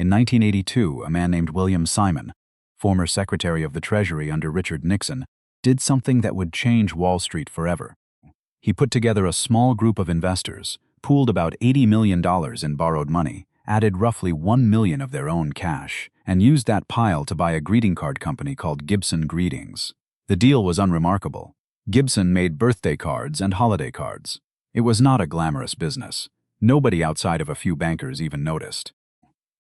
In 1982, a man named William Simon, former Secretary of the Treasury under Richard Nixon, did something that would change Wall Street forever. He put together a small group of investors, pooled about $80 million in borrowed money, added roughly $1 million of their own cash, and used that pile to buy a greeting card company called Gibson Greetings. The deal was unremarkable. Gibson made birthday cards and holiday cards. It was not a glamorous business. Nobody outside of a few bankers even noticed.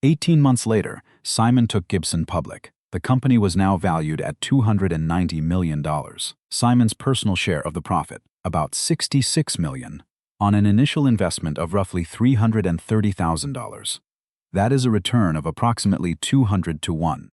18 months later, Simon took Gibson public. The company was now valued at $290 million. Simon's personal share of the profit, about $66 million, on an initial investment of roughly $330,000. That is a return of approximately 200 to 1.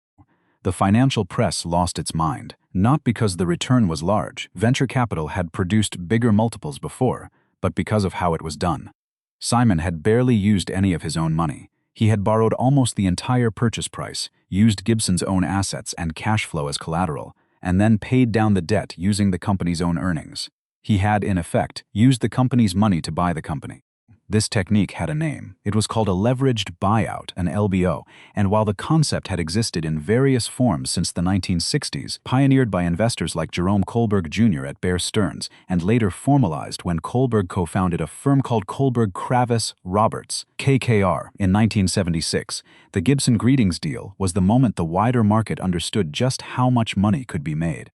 The financial press lost its mind, not because the return was large. Venture capital had produced bigger multiples before, but because of how it was done. Simon had barely used any of his own money. He had borrowed almost the entire purchase price, used Gibson's own assets and cash flow as collateral, and then paid down the debt using the company's own earnings. He had, in effect, used the company's money to buy the company. This technique had a name. It was called a leveraged buyout, an LBO, and while the concept had existed in various forms since the 1960s, pioneered by investors like Jerome Kohlberg Jr. at Bear Stearns, and later formalized when Kohlberg co-founded a firm called Kohlberg Kravis Roberts, KKR, in 1976, the Gibson Greetings deal was the moment the wider market understood just how much money could be made.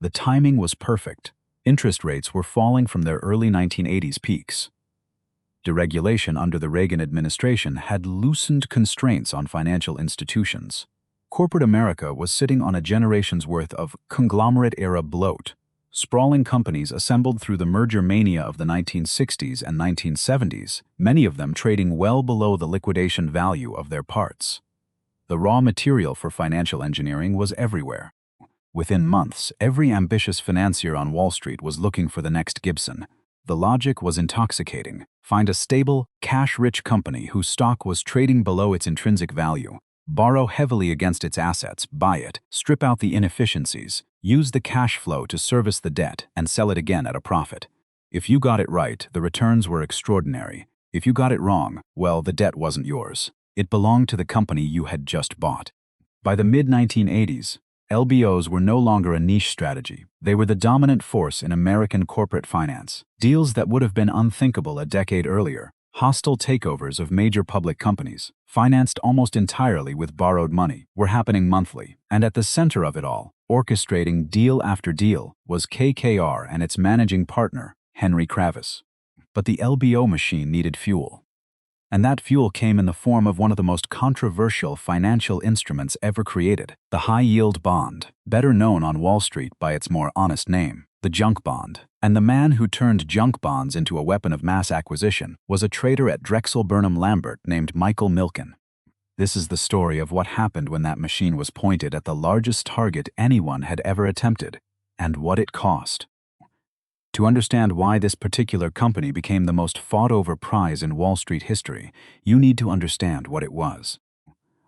The timing was perfect. Interest rates were falling from their early 1980s peaks. Deregulation under the Reagan administration had loosened constraints on financial institutions. Corporate America was sitting on a generation's worth of conglomerate-era bloat. Sprawling companies assembled through the merger mania of the 1960s and 1970s, many of them trading well below the liquidation value of their parts. The raw material for financial engineering was everywhere. Within months, every ambitious financier on Wall Street was looking for the next Gibson. The logic was intoxicating. Find a stable, cash-rich company whose stock was trading below its intrinsic value. Borrow heavily against its assets, buy it, strip out the inefficiencies, use the cash flow to service the debt, and sell it again at a profit. If you got it right, the returns were extraordinary. If you got it wrong, well, the debt wasn't yours. It belonged to the company you had just bought. By the mid-1980s, LBOs were no longer a niche strategy. They were the dominant force in American corporate finance. Deals that would have been unthinkable a decade earlier, hostile takeovers of major public companies, financed almost entirely with borrowed money, were happening monthly. And at the center of it all, orchestrating deal after deal, was KKR and its managing partner, Henry Kravis. But the LBO machine needed fuel. And that fuel came in the form of one of the most controversial financial instruments ever created, the high-yield bond, better known on Wall Street by its more honest name, the junk bond. And the man who turned junk bonds into a weapon of mass acquisition was a trader at Drexel Burnham Lambert named Michael Milken. This is the story of what happened when that machine was pointed at the largest target anyone had ever attempted, and what it cost. To understand why this particular company became the most fought-over prize in Wall Street history, you need to understand what it was.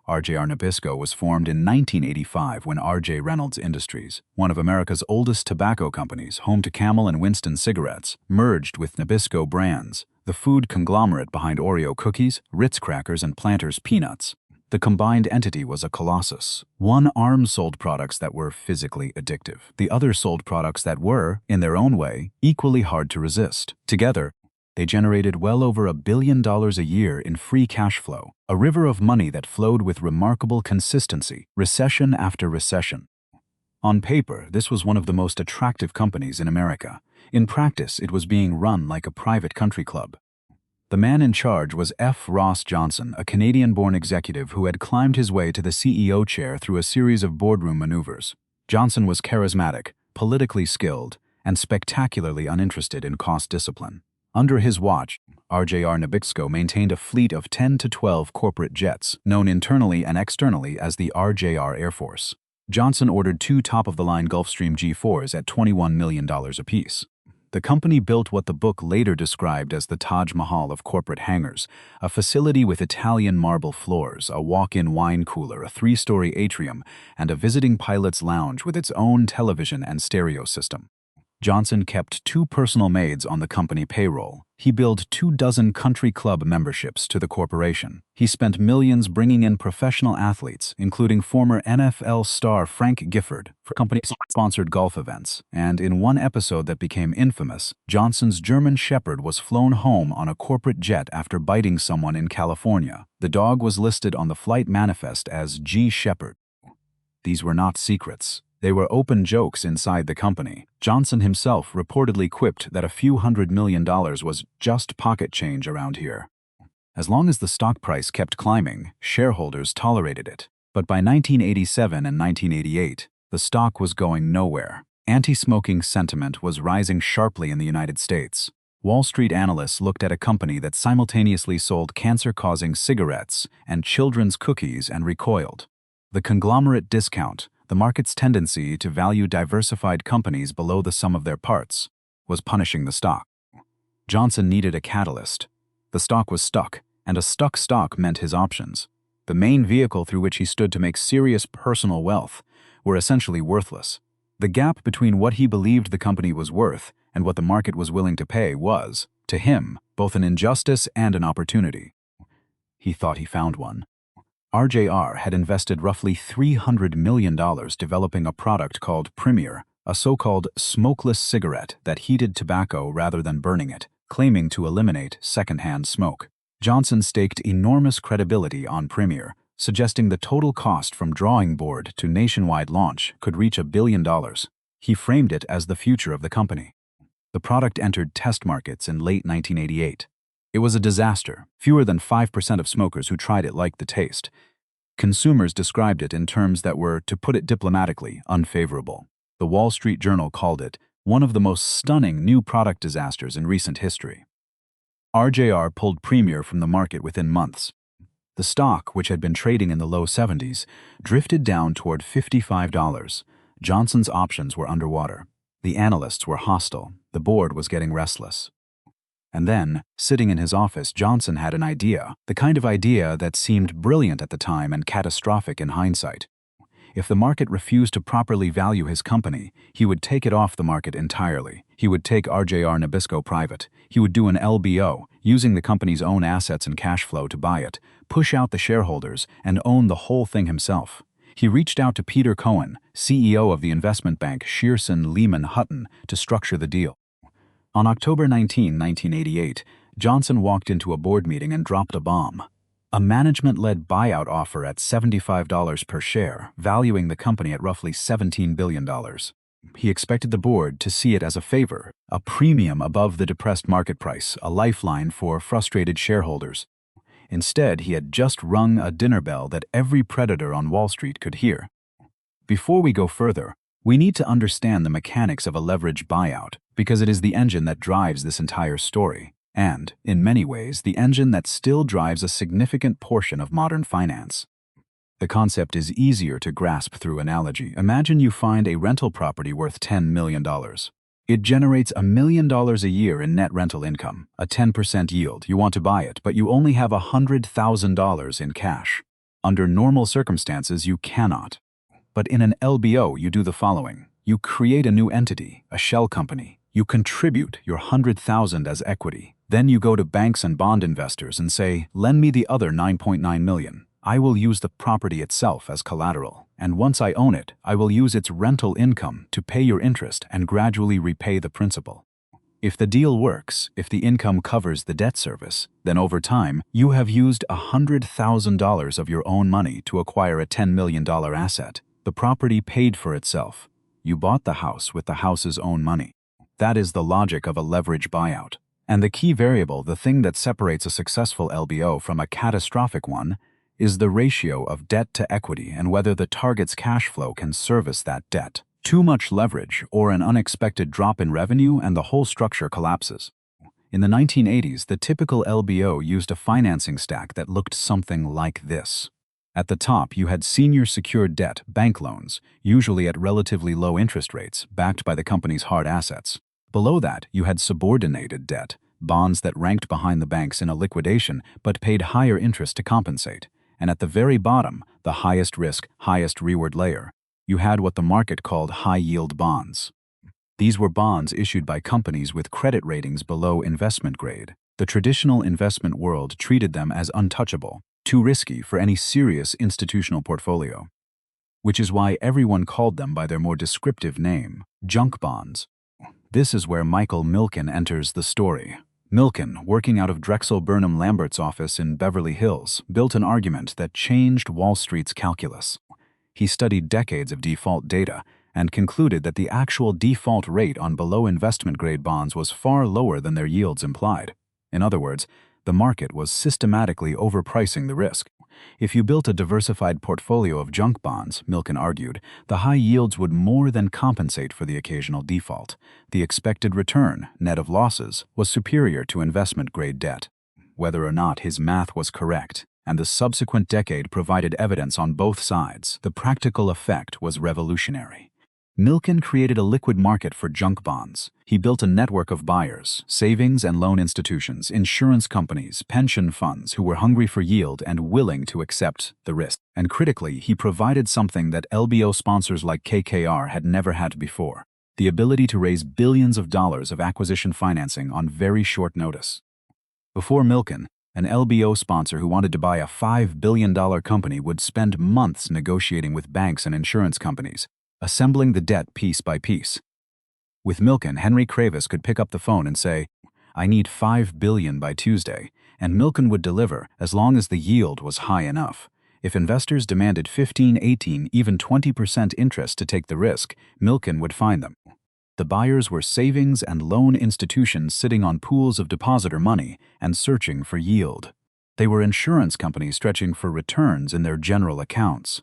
RJR Nabisco was formed in 1985 when R.J. Reynolds Industries, one of America's oldest tobacco companies, home to Camel and Winston cigarettes, merged with Nabisco Brands, the food conglomerate behind Oreo cookies, Ritz crackers, and Planters peanuts. The combined entity was a colossus. One arm sold products that were physically addictive. The other sold products that were, in their own way, equally hard to resist. Together, they generated well over $1 billion a year in free cash flow, a river of money that flowed with remarkable consistency, recession after recession. On paper, this was one of the most attractive companies in America. In practice, it was being run like a private country club. The man in charge was F. Ross Johnson, a Canadian-born executive who had climbed his way to the CEO chair through a series of boardroom maneuvers. Johnson was charismatic, politically skilled, and spectacularly uninterested in cost discipline. Under his watch, RJR Nabisco maintained a fleet of 10 to 12 corporate jets, known internally and externally as the RJR Air Force. Johnson ordered 2 top-of-the-line Gulfstream G4s at $21 million apiece. The company built what the book later described as the Taj Mahal of corporate hangars, a facility with Italian marble floors, a walk-in wine cooler, a 3-story atrium, and a visiting pilot's lounge with its own television and stereo system. Johnson kept 2 personal maids on the company payroll. He billed 24 country club memberships to the corporation. He spent millions bringing in professional athletes, including former NFL star Frank Gifford, for company-sponsored golf events. And in one episode that became infamous, Johnson's German Shepherd was flown home on a corporate jet after biting someone in California. The dog was listed on the flight manifest as G. Shepherd. These were not secrets. They were open jokes inside the company. Johnson himself reportedly quipped that a few $100 million was just pocket change around here. As long as the stock price kept climbing, shareholders tolerated it. But by 1987 and 1988, the stock was going nowhere. Anti-smoking sentiment was rising sharply in the United States. Wall Street analysts looked at a company that simultaneously sold cancer-causing cigarettes and children's cookies and recoiled. The conglomerate discount, the market's tendency to value diversified companies below the sum of their parts, was punishing the stock. Johnson needed a catalyst. The stock was stuck, and a stuck stock meant his options, the main vehicle through which he stood to make serious personal wealth, were essentially worthless. The gap between what he believed the company was worth and what the market was willing to pay was, to him, both an injustice and an opportunity. He thought he found one. RJR had invested roughly $300 million developing a product called Premier, a so-called smokeless cigarette that heated tobacco rather than burning it, claiming to eliminate secondhand smoke. Johnson staked enormous credibility on Premier, suggesting the total cost from drawing board to nationwide launch could reach $1 billion. He framed it as the future of the company. The product entered test markets in late 1988. It was a disaster. Fewer than 5% of smokers who tried it liked the taste. Consumers described it in terms that were, to put it diplomatically, unfavorable. The Wall Street Journal called it one of the most stunning new product disasters in recent history. RJR pulled Premier from the market within months. The stock, which had been trading in the low 70s, drifted down toward $55. Johnson's options were underwater. The analysts were hostile. The board was getting restless. And then, sitting in his office, Johnson had an idea, the kind of idea that seemed brilliant at the time and catastrophic in hindsight. If the market refused to properly value his company, he would take it off the market entirely. He would take RJR Nabisco private. He would do an LBO, using the company's own assets and cash flow to buy it, push out the shareholders, and own the whole thing himself. He reached out to Peter Cohen, CEO of the investment bank Shearson Lehman Hutton, to structure the deal. On October 19, 1988, Johnson walked into a board meeting and dropped a bomb. A management-led buyout offer at $75 per share, valuing the company at roughly $17 billion. He expected the board to see it as a favor, a premium above the depressed market price, a lifeline for frustrated shareholders. Instead, he had just rung a dinner bell that every predator on Wall Street could hear. Before we go further, we need to understand the mechanics of a leverage buyout, because it is the engine that drives this entire story, and, in many ways, the engine that still drives a significant portion of modern finance. The concept is easier to grasp through analogy. Imagine you find a rental property worth $10 million. It generates $1 million a year in net rental income, a 10% yield. You want to buy it, but you only have $100,000 in cash. Under normal circumstances, you cannot. But in an LBO, you do the following. You create a new entity, a shell company. You contribute your $100,000 as equity. Then you go to banks and bond investors and say, lend me the other $9.9 million. I will use the property itself as collateral. And once I own it, I will use its rental income to pay your interest and gradually repay the principal. If the deal works, if the income covers the debt service, then over time, you have used $100,000 of your own money to acquire a $10 million asset. The property paid for itself. You bought the house with the house's own money. That is the logic of a leverage buyout. And the key variable, the thing that separates a successful LBO from a catastrophic one, is the ratio of debt to equity and whether the target's cash flow can service that debt. Too much leverage or an unexpected drop in revenue and the whole structure collapses. In the 1980s, the typical LBO used a financing stack that looked something like this. At the top, you had senior secured debt, bank loans, usually at relatively low interest rates, backed by the company's hard assets. Below that, you had subordinated debt, bonds that ranked behind the banks in a liquidation but paid higher interest to compensate. And at the very bottom, the highest risk, highest reward layer, you had what the market called high-yield bonds. These were bonds issued by companies with credit ratings below investment grade. The traditional investment world treated them as untouchable, too risky for any serious institutional portfolio. Which is why everyone called them by their more descriptive name, junk bonds. This is where Michael Milken enters the story. Milken, working out of Drexel Burnham Lambert's office in Beverly Hills, built an argument that changed Wall Street's calculus. He studied decades of default data and concluded that the actual default rate on below investment-grade bonds was far lower than their yields implied. In other words, the market was systematically overpricing the risk. If you built a diversified portfolio of junk bonds, Milken argued, the high yields would more than compensate for the occasional default. The expected return, net of losses, was superior to investment-grade debt. Whether or not his math was correct, and the subsequent decade provided evidence on both sides, the practical effect was revolutionary. Milken created a liquid market for junk bonds. He built a network of buyers, savings and loan institutions, insurance companies, pension funds who were hungry for yield and willing to accept the risk. And critically, he provided something that LBO sponsors like KKR had never had before: the ability to raise billions of dollars of acquisition financing on very short notice. Before Milken, an LBO sponsor who wanted to buy a $5 billion company would spend months negotiating with banks and insurance companies, assembling the debt piece by piece. With Milken, Henry Kravis could pick up the phone and say, "I need $5 billion by Tuesday," and Milken would deliver as long as the yield was high enough. If investors demanded 15, 18, even 20% interest to take the risk, Milken would find them. The buyers were savings and loan institutions sitting on pools of depositor money and searching for yield. They were insurance companies stretching for returns in their general accounts.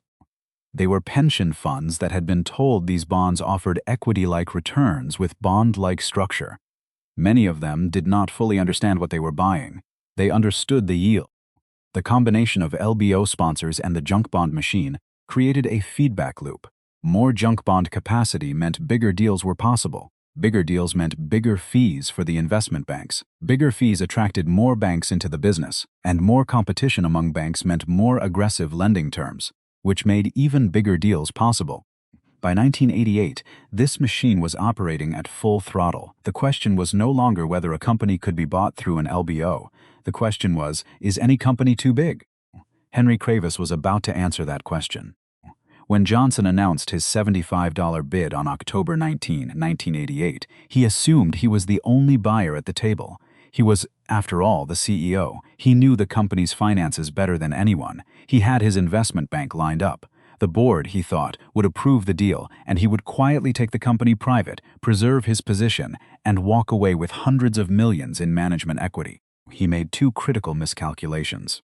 They were pension funds that had been told these bonds offered equity-like returns with bond-like structure. Many of them did not fully understand what they were buying. They understood the yield. The combination of LBO sponsors and the junk bond machine created a feedback loop. More junk bond capacity meant bigger deals were possible. Bigger deals meant bigger fees for the investment banks. Bigger fees attracted more banks into the business, and more competition among banks meant more aggressive lending terms, which made even bigger deals possible. By 1988, this machine was operating at full throttle. The question was no longer whether a company could be bought through an LBO. The question was, is any company too big? Henry Kravis was about to answer that question. When Johnson announced his $75 bid on October 19, 1988, he assumed he was the only buyer at the table. He was, after all, the CEO. He knew the company's finances better than anyone. He had his investment bank lined up. The board, he thought, would approve the deal, and he would quietly take the company private, preserve his position, and walk away with hundreds of millions in management equity. He made two critical miscalculations.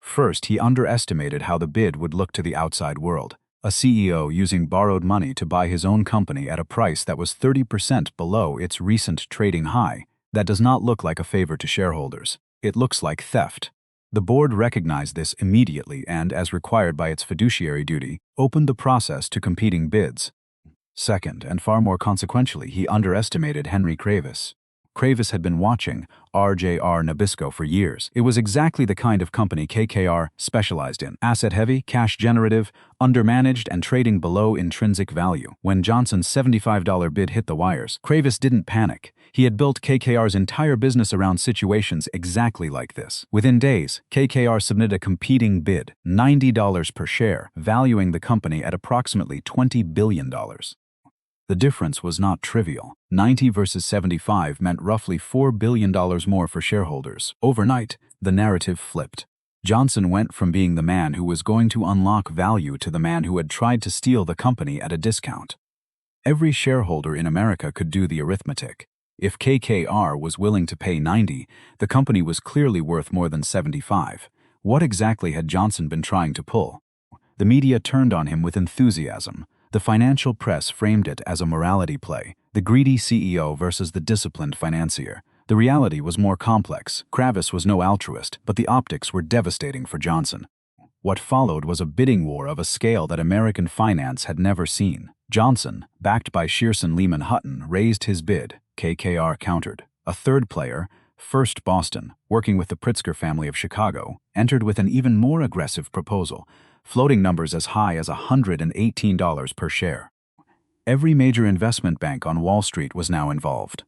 First, he underestimated how the bid would look to the outside world. A CEO using borrowed money to buy his own company at a price that was 30% below its recent trading high. That does not look like a favor to shareholders. It looks like theft. The board recognized this immediately and, as required by its fiduciary duty, opened the process to competing bids. Second, and far more consequentially, he underestimated Henry Kravis. Kravis had been watching RJR Nabisco for years. It was exactly the kind of company KKR specialized in: asset-heavy, cash-generative, undermanaged, and trading below intrinsic value. When Johnson's $75 bid hit the wires, Kravis didn't panic. He had built KKR's entire business around situations exactly like this. Within days, KKR submitted a competing bid, $90 per share, valuing the company at approximately $20 billion. The difference was not trivial. 90 versus 75 meant roughly $4 billion more for shareholders. Overnight, the narrative flipped. Johnson went from being the man who was going to unlock value to the man who had tried to steal the company at a discount. Every shareholder in America could do the arithmetic. If KKR was willing to pay 90, the company was clearly worth more than 75. What exactly had Johnson been trying to pull? The media turned on him with enthusiasm. The financial press framed it as a morality play, the greedy CEO versus the disciplined financier. The reality was more complex. Kravis was no altruist, but the optics were devastating for Johnson. What followed was a bidding war of a scale that American finance had never seen. Johnson, backed by Shearson Lehman Hutton, raised his bid. KKR countered. A third player, First Boston, working with the Pritzker family of Chicago, entered with an even more aggressive proposal, floating numbers as high as $118 per share. Every major investment bank on Wall Street was now involved.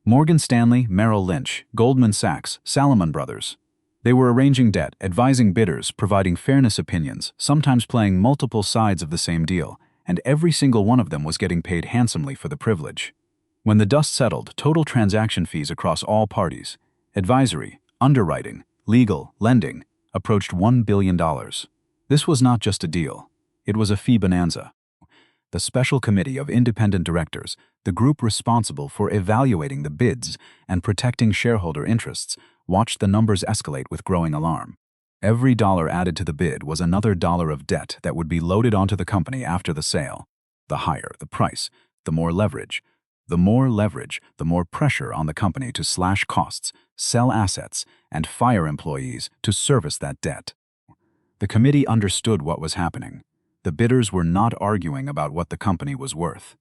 Morgan Stanley, Merrill Lynch, Goldman Sachs, Salomon Brothers. They were arranging debt, advising bidders, providing fairness opinions, sometimes playing multiple sides of the same deal, and every single one of them was getting paid handsomely for the privilege. When the dust settled, total transaction fees across all parties, advisory, underwriting, legal, lending, approached $1 billion. This was not just a deal. It was a fee bonanza. The Special Committee of Independent Directors, the group responsible for evaluating the bids and protecting shareholder interests, watched the numbers escalate with growing alarm. Every dollar added to the bid was another dollar of debt that would be loaded onto the company after the sale. The higher the price, the more leverage. The more leverage, the more pressure on the company to slash costs, sell assets, and fire employees to service that debt. The committee understood what was happening. The bidders were not arguing about what the company was worth.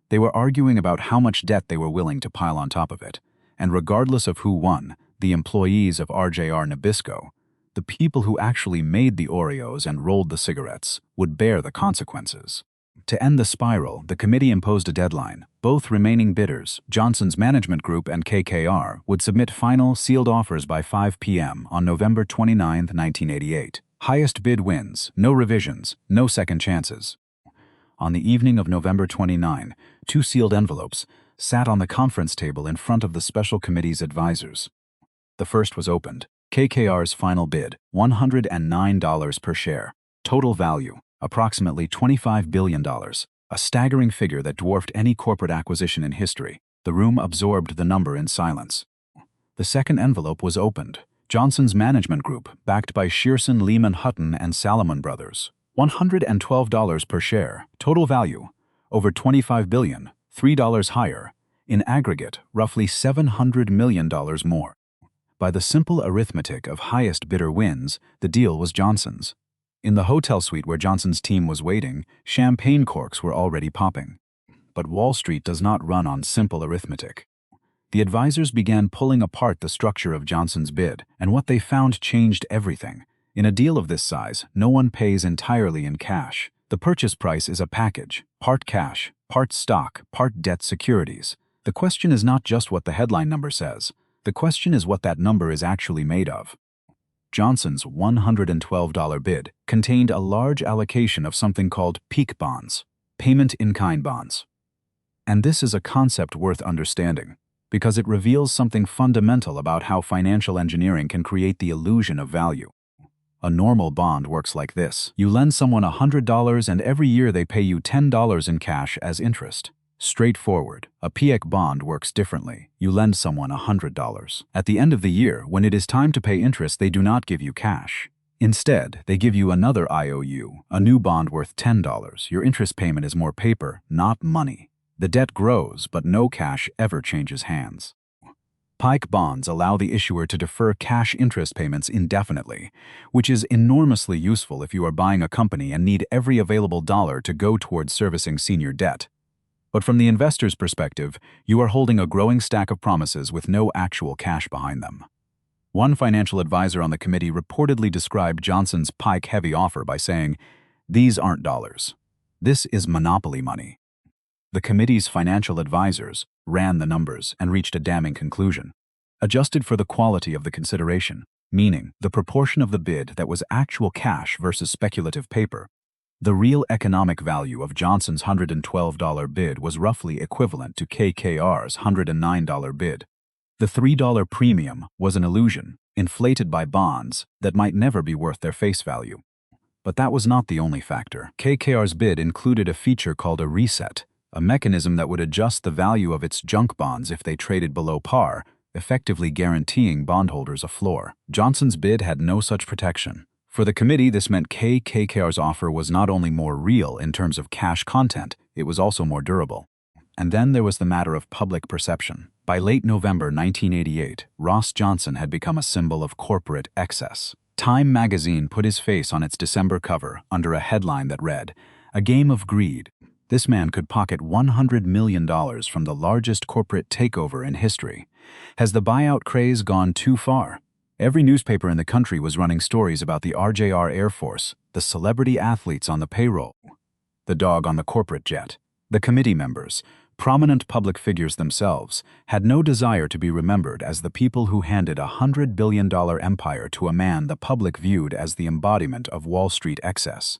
They were arguing about how much debt they were willing to pile on top of it. And regardless of who won, the employees of RJR Nabisco, the people who actually made the Oreos and rolled the cigarettes, would bear the consequences. To end the spiral, the committee imposed a deadline. Both remaining bidders, Johnson's Management Group and KKR, would submit final, sealed offers by 5 p.m. on November 29, 1988. Highest bid wins, no revisions, no second chances. On the evening of November 29, 2 sealed envelopes sat on the conference table in front of the special committee's advisors. The first was opened. KKR's final bid, $109 per share. Total value, approximately $25 billion, a staggering figure that dwarfed any corporate acquisition in history. The room absorbed the number in silence. The second envelope was opened. Johnson's Management Group, backed by Shearson, Lehman Hutton, and Salomon Brothers. $112 per share. Total value, over $25 billion, $3 higher. In aggregate, roughly $700 million more. By the simple arithmetic of highest bidder wins, the deal was Johnson's. In the hotel suite where Johnson's team was waiting, champagne corks were already popping. But Wall Street does not run on simple arithmetic. The advisors began pulling apart the structure of Johnson's bid, and what they found changed everything. In a deal of this size, no one pays entirely in cash. The purchase price is a package, part cash, part stock, part debt securities. The question is not just what the headline number says. The question is what that number is actually made of. Johnson's $112 bid contained a large allocation of something called peak bonds, payment-in-kind bonds. And this is a concept worth understanding, because it reveals something fundamental about how financial engineering can create the illusion of value. A normal bond works like this. You lend someone $100 and every year they pay you $10 in cash as interest. Straightforward. A PIEC bond works differently. You lend someone $100. At the end of the year, when it is time to pay interest, they do not give you cash. Instead, they give you another IOU, a new bond worth $10. Your interest payment is more paper, not money. The debt grows, but no cash ever changes hands. PIEC bonds allow the issuer to defer cash interest payments indefinitely, which is enormously useful if you are buying a company and need every available dollar to go towards servicing senior debt. But from the investor's perspective, you are holding a growing stack of promises with no actual cash behind them. One financial advisor on the committee reportedly described Johnson's PIEC-heavy offer by saying, "These aren't dollars. This is monopoly money." The committee's financial advisors ran the numbers and reached a damning conclusion. Adjusted for the quality of the consideration, meaning the proportion of the bid that was actual cash versus speculative paper, the real economic value of Johnson's $112 bid was roughly equivalent to KKR's $109 bid. The $3 premium was an illusion, inflated by bonds that might never be worth their face value. But that was not the only factor. KKR's bid included a feature called a reset, a mechanism that would adjust the value of its junk bonds if they traded below par, effectively guaranteeing bondholders a floor. Johnson's bid had no such protection. For the committee, this meant KKR's offer was not only more real in terms of cash content, it was also more durable. And then there was the matter of public perception. By late November 1988, Ross Johnson had become a symbol of corporate excess. Time magazine put his face on its December cover under a headline that read, "A game of greed." This man could pocket $100 million from the largest corporate takeover in history. Has the buyout craze gone too far? Every newspaper in the country was running stories about the RJR Air Force, the celebrity athletes on the payroll, the dog on the corporate jet. The committee members, prominent public figures themselves, had no desire to be remembered as the people who handed a $100 billion empire to a man the public viewed as the embodiment of Wall Street excess.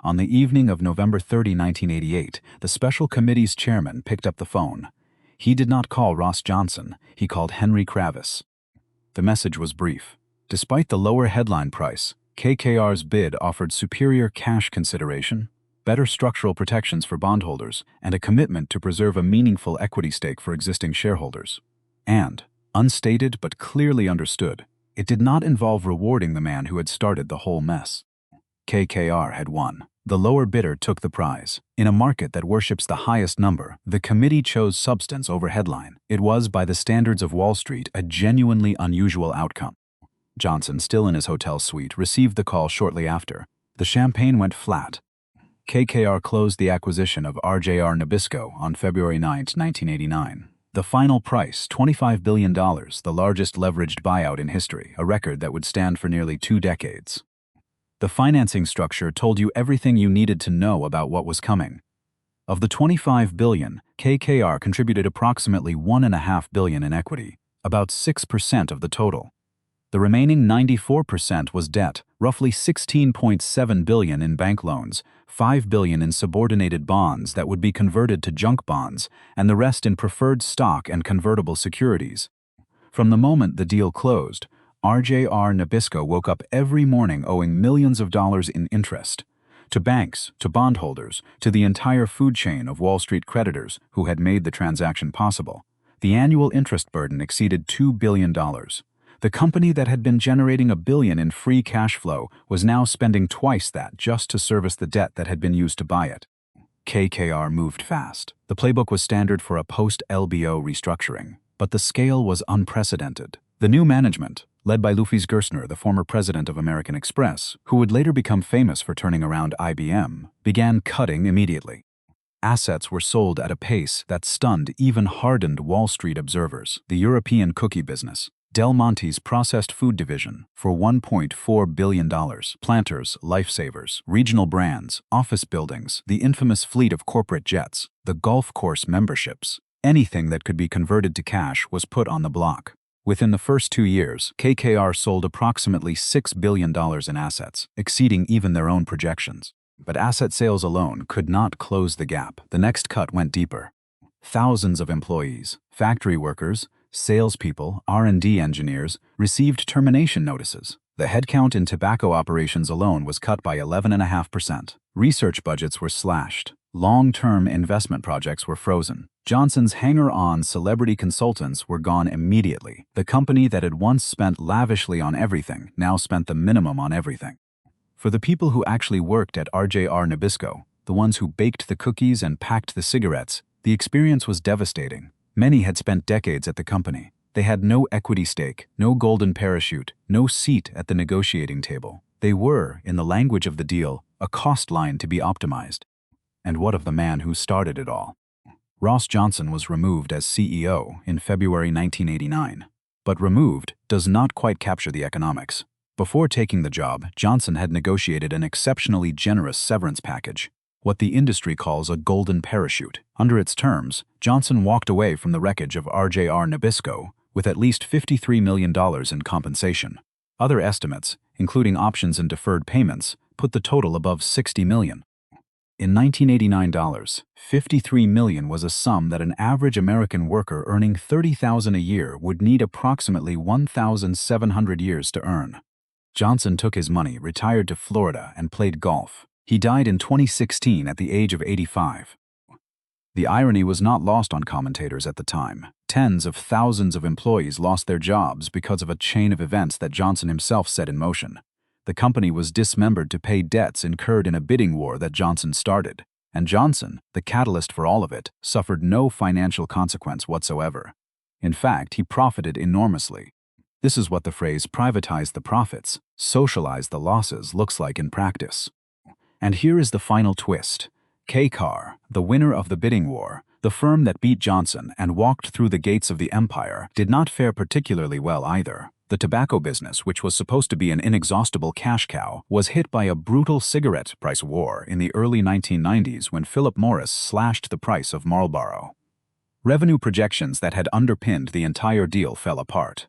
On the evening of November 30, 1988, the special committee's chairman picked up the phone. He did not call Ross Johnson, he called Henry Kravis. The message was brief. Despite the lower headline price, KKR's bid offered superior cash consideration, better structural protections for bondholders, and a commitment to preserve a meaningful equity stake for existing shareholders. And, unstated but clearly understood, it did not involve rewarding the man who had started the whole mess. KKR had won. The lower bidder took the prize. In a market that worships the highest number, the committee chose substance over headline. It was, by the standards of Wall Street, a genuinely unusual outcome. Johnson, still in his hotel suite, received the call shortly after. The champagne went flat. KKR closed the acquisition of RJR Nabisco on February 9, 1989. The final price, $25 billion, the largest leveraged buyout in history, a record that would stand for nearly 2 decades. The financing structure told you everything you needed to know about what was coming. Of the $25 billion, KKR contributed approximately $1.5 billion in equity, about 6% of the total. The remaining 94% was debt, roughly $16.7 billion in bank loans, $5 billion in subordinated bonds that would be converted to junk bonds, and the rest in preferred stock and convertible securities. From the moment the deal closed, RJR Nabisco woke up every morning owing millions of dollars in interest. To banks, to bondholders, to the entire food chain of Wall Street creditors who had made the transaction possible. The annual interest burden exceeded $2 billion. The company that had been generating $1 billion in free cash flow was now spending twice that just to service the debt that had been used to buy it. KKR moved fast. The playbook was standard for a post-LBO restructuring, but the scale was unprecedented. The new management, led by Lufis Gerstner, the former president of American Express, who would later become famous for turning around IBM, began cutting immediately. Assets were sold at a pace that stunned even hardened Wall Street observers. The European cookie business, Del Monte's processed food division for $1.4 billion, Planters, Lifesavers, regional brands, office buildings, the infamous fleet of corporate jets, the golf course memberships. Anything that could be converted to cash was put on the block. Within the first 2 years, KKR sold approximately $6 billion in assets, exceeding even their own projections. But asset sales alone could not close the gap. The next cut went deeper. Thousands of employees, factory workers, salespeople, R&D engineers received termination notices. The headcount in tobacco operations alone was cut by 11.5%. Research budgets were slashed. Long-term investment projects were frozen. Johnson's hanger-on celebrity consultants were gone immediately. The company that had once spent lavishly on everything now spent the minimum on everything. For the people who actually worked at RJR Nabisco, the ones who baked the cookies and packed the cigarettes, the experience was devastating. Many had spent decades at the company. They had no equity stake, no golden parachute, no seat at the negotiating table. They were, in the language of the deal, a cost line to be optimized. And what of the man who started it all? Ross Johnson was removed as CEO in February 1989. But removed does not quite capture the economics. Before taking the job, Johnson had negotiated an exceptionally generous severance package, what the industry calls a golden parachute. Under its terms, Johnson walked away from the wreckage of RJR Nabisco with at least $53 million in compensation. Other estimates, including options and deferred payments, put the total above $60 million. In 1989 dollars, $53 million was a sum that an average American worker earning $30,000 a year would need approximately 1,700 years to earn. Johnson took his money, retired to Florida, and played golf. He died in 2016 at the age of 85. The irony was not lost on commentators at the time. Tens of thousands of employees lost their jobs because of a chain of events that Johnson himself set in motion. The company was dismembered to pay debts incurred in a bidding war that Johnson started. And Johnson, the catalyst for all of it, suffered no financial consequence whatsoever. In fact, he profited enormously. This is what the phrase "privatize the profits, socialize the losses" looks like in practice. And here is the final twist. KKR, the winner of the bidding war, the firm that beat Johnson and walked through the gates of the empire, did not fare particularly well either. The tobacco business, which was supposed to be an inexhaustible cash cow, was hit by a brutal cigarette price war in the early 1990s when Philip Morris slashed the price of Marlboro. Revenue projections that had underpinned the entire deal fell apart.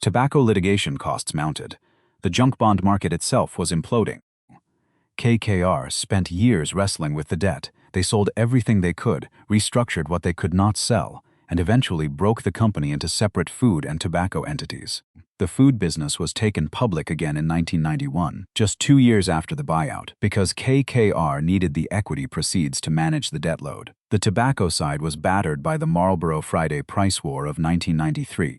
Tobacco litigation costs mounted. The junk bond market itself was imploding. KKR spent years wrestling with the debt. They sold everything they could, restructured what they could not sell, and eventually broke the company into separate food and tobacco entities. The food business was taken public again in 1991, just 2 years after the buyout, because KKR needed the equity proceeds to manage the debt load. The tobacco side was battered by the Marlboro Friday price war of 1993,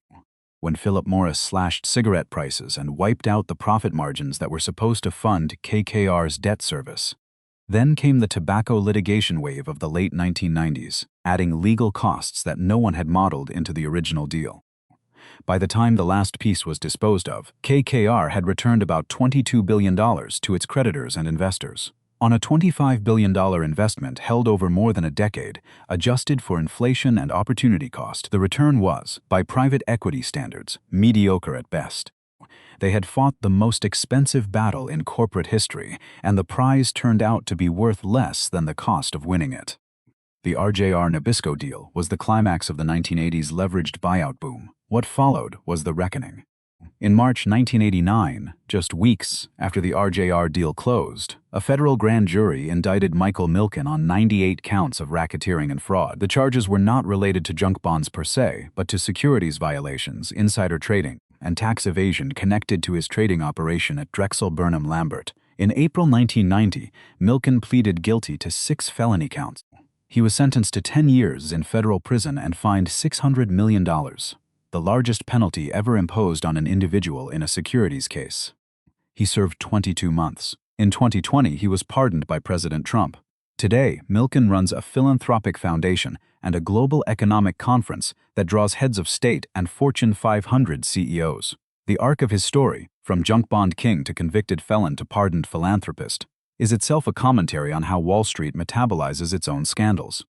when Philip Morris slashed cigarette prices and wiped out the profit margins that were supposed to fund KKR's debt service. Then came the tobacco litigation wave of the late 1990s, adding legal costs that no one had modeled into the original deal. By the time the last piece was disposed of, KKR had returned about $22 billion to its creditors and investors. On a $25 billion investment held over more than a decade, adjusted for inflation and opportunity cost, the return was, by private equity standards, mediocre at best. They had fought the most expensive battle in corporate history, and the prize turned out to be worth less than the cost of winning it. The RJR Nabisco deal was the climax of the 1980s leveraged buyout boom. What followed was the reckoning. In March 1989, just weeks after the RJR deal closed, a federal grand jury indicted Michael Milken on 98 counts of racketeering and fraud. The charges were not related to junk bonds per se, but to securities violations, insider trading, and tax evasion connected to his trading operation at Drexel Burnham Lambert. In April 1990, Milken pleaded guilty to 6 felony counts. He was sentenced to 10 years in federal prison and fined $600 million, the largest penalty ever imposed on an individual in a securities case. He served 22 months. In 2020, he was pardoned by President Trump. Today, Milken runs a philanthropic foundation and a global economic conference that draws heads of state and Fortune 500 CEOs. The arc of his story, from junk bond king to convicted felon to pardoned philanthropist, is itself a commentary on how Wall Street metabolizes its own scandals.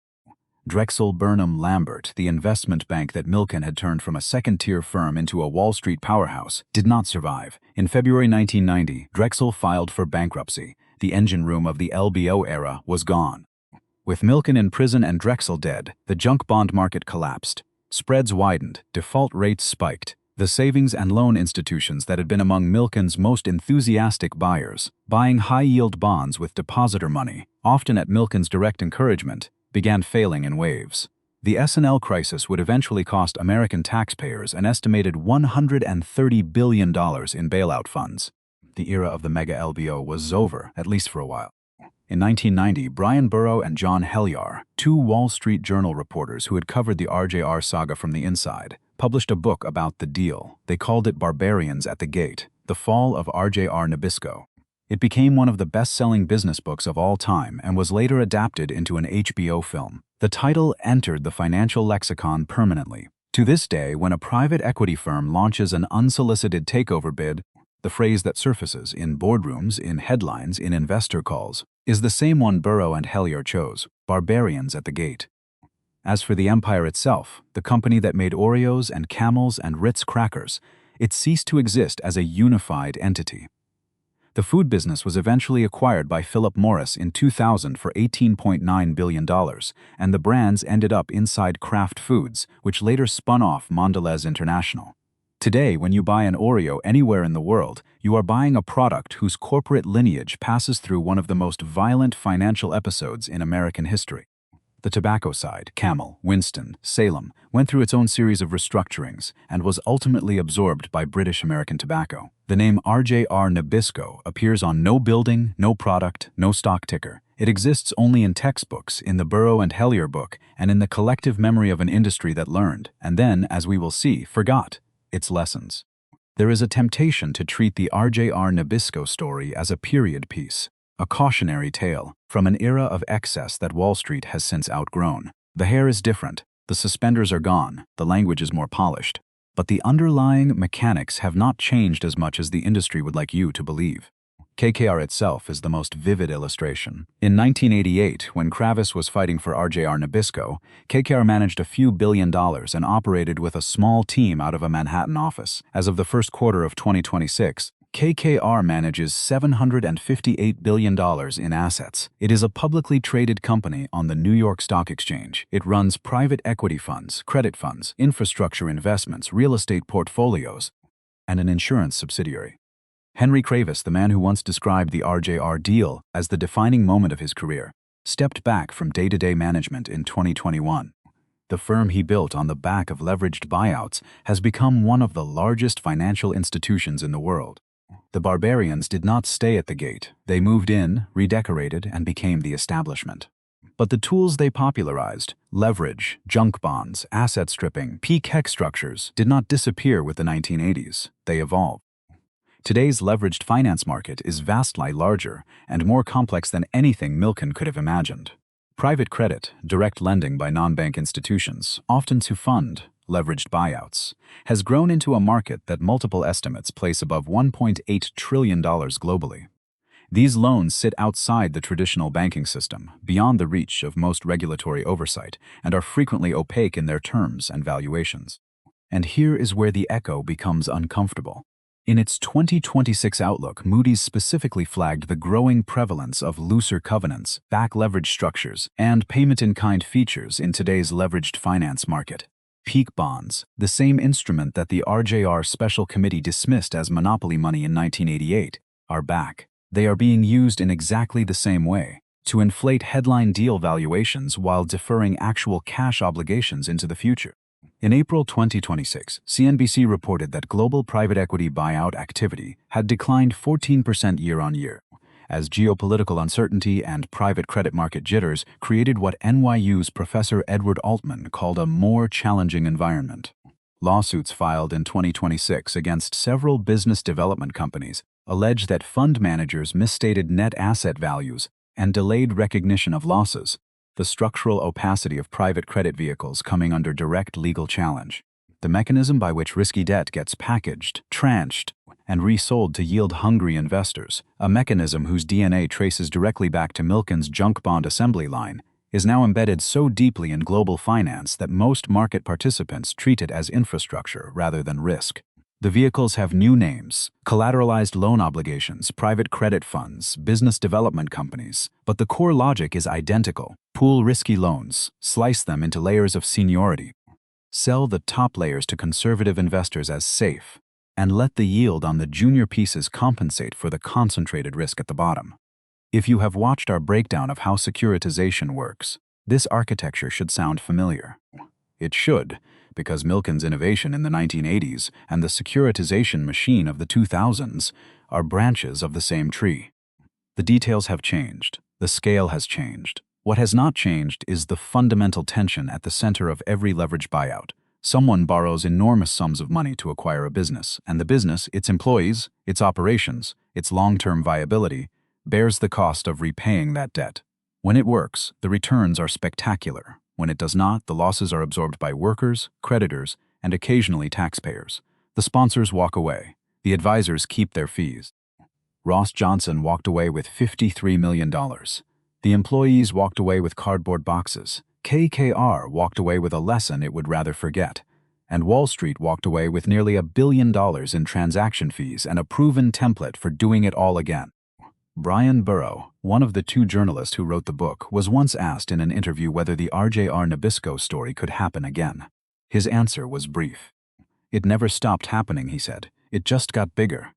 Drexel Burnham Lambert, the investment bank that Milken had turned from a second-tier firm into a Wall Street powerhouse, did not survive. In February 1990, Drexel filed for bankruptcy. The engine room of the LBO era was gone. With Milken in prison and Drexel dead, the junk bond market collapsed. Spreads widened, default rates spiked. The savings and loan institutions that had been among Milken's most enthusiastic buyers, buying high-yield bonds with depositor money, often at Milken's direct encouragement, began failing in waves. The S&L crisis would eventually cost American taxpayers an estimated $130 billion in bailout funds. The era of the mega LBO was over, at least for a while. In 1990, Brian Burrow and John Helyar, 2 Wall Street Journal reporters who had covered the RJR saga from the inside, published a book about the deal. They called it Barbarians at the Gate, The Fall of RJR Nabisco. It became one of the best-selling business books of all time and was later adapted into an HBO film. The title entered the financial lexicon permanently. To this day, when a private equity firm launches an unsolicited takeover bid, the phrase that surfaces in boardrooms, in headlines, in investor calls, is the same one Burrow and Helyar chose, Barbarians at the Gate. As for the empire itself, the company that made Oreos and Camels and Ritz crackers, it ceased to exist as a unified entity. The food business was eventually acquired by Philip Morris in 2000 for $18.9 billion, and the brands ended up inside Kraft Foods, which later spun off Mondelez International. Today, when you buy an Oreo anywhere in the world, you are buying a product whose corporate lineage passes through one of the most violent financial episodes in American history. The tobacco side, Camel, Winston, Salem, went through its own series of restructurings and was ultimately absorbed by British American Tobacco. The name RJR Nabisco appears on no building, no product, no stock ticker. It exists only in textbooks, in the Burrow and Helyar book, and in the collective memory of an industry that learned, and then, as we will see, forgot its lessons. There is a temptation to treat the RJR Nabisco story as a period piece, a cautionary tale from an era of excess that Wall Street has since outgrown. The hair is different, the suspenders are gone, the language is more polished, but the underlying mechanics have not changed as much as the industry would like you to believe. KKR itself is the most vivid illustration. In 1988, when Kravis was fighting for RJR Nabisco, KKR managed a few $billions and operated with a small team out of a Manhattan office. As of the first quarter of 2026, KKR manages $758 billion in assets. It is a publicly traded company on the New York Stock Exchange. It runs private equity funds, credit funds, infrastructure investments, real estate portfolios, and an insurance subsidiary. Henry Kravis, the man who once described the RJR deal as the defining moment of his career, stepped back from day-to-day management in 2021. The firm he built on the back of leveraged buyouts has become one of the largest financial institutions in the world. The barbarians did not stay at the gate. They moved in, redecorated, and became the establishment. But the tools they popularized, leverage, junk bonds, asset stripping, peak hex structures, did not disappear with the 1980s. They evolved. Today's leveraged finance market is vastly larger and more complex than anything Milken could have imagined. Private credit, direct lending by non-bank institutions, often to fund leveraged buyouts, has grown into a market that multiple estimates place above $1.8 trillion globally. These loans sit outside the traditional banking system, beyond the reach of most regulatory oversight, and are frequently opaque in their terms and valuations. And here is where the echo becomes uncomfortable. In its 2026 outlook, Moody's specifically flagged the growing prevalence of looser covenants, back leverage structures, and payment-in-kind features in today's leveraged finance market. Peak bonds, the same instrument that the RJR Special Committee dismissed as monopoly money in 1988, are back. They are being used in exactly the same way, to inflate headline deal valuations while deferring actual cash obligations into the future. In April 2026, CNBC reported that global private equity buyout activity had declined 14% year-on-year, as geopolitical uncertainty and private credit market jitters created what NYU's Professor Edward Altman called a more challenging environment. Lawsuits filed in 2026 against several business development companies allege that fund managers misstated net asset values and delayed recognition of losses, the structural opacity of private credit vehicles coming under direct legal challenge. The mechanism by which risky debt gets packaged, tranched, and resold to yield-hungry investors, a mechanism whose DNA traces directly back to Milken's junk bond assembly line, is now embedded so deeply in global finance that most market participants treat it as infrastructure rather than risk. The vehicles have new names: collateralized loan obligations, private credit funds, business development companies, but the core logic is identical. Pool risky loans, slice them into layers of seniority, sell the top layers to conservative investors as safe, and let the yield on the junior pieces compensate for the concentrated risk at the bottom. If you have watched our breakdown of how securitization works, this architecture should sound familiar. It should, because Milken's innovation in the 1980s and the securitization machine of the 2000s are branches of the same tree. The details have changed. The scale has changed. What has not changed is the fundamental tension at the center of every leverage buyout. Someone borrows enormous sums of money to acquire a business, and the business, its employees, its operations, its long-term viability, bears the cost of repaying that debt. When it works, the returns are spectacular. When it does not, the losses are absorbed by workers, creditors, and occasionally taxpayers. The sponsors walk away. The advisors keep their fees. Ross Johnson walked away with $53 million. The employees walked away with cardboard boxes. KKR walked away with a lesson it would rather forget. And Wall Street walked away with nearly $1 billion in transaction fees and a proven template for doing it all again. Brian Burrow, one of the two journalists who wrote the book, was once asked in an interview whether the RJR Nabisco story could happen again. His answer was brief. "It never stopped happening," he said. "It just got bigger."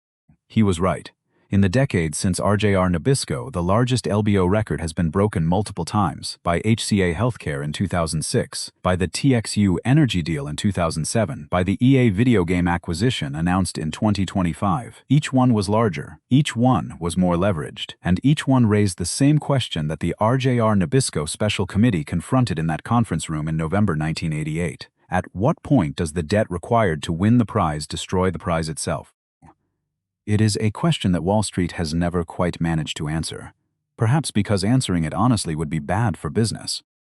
He was right. In the decades since RJR Nabisco, the largest LBO record has been broken multiple times: by HCA Healthcare in 2006, by the TXU Energy deal in 2007, by the EA video game acquisition announced in 2025. Each one was larger, each one was more leveraged, and each one raised the same question that the RJR Nabisco Special Committee confronted in that conference room in November 1988. At what point does the debt required to win the prize destroy the prize itself? It is a question that Wall Street has never quite managed to answer, perhaps because answering it honestly would be bad for business.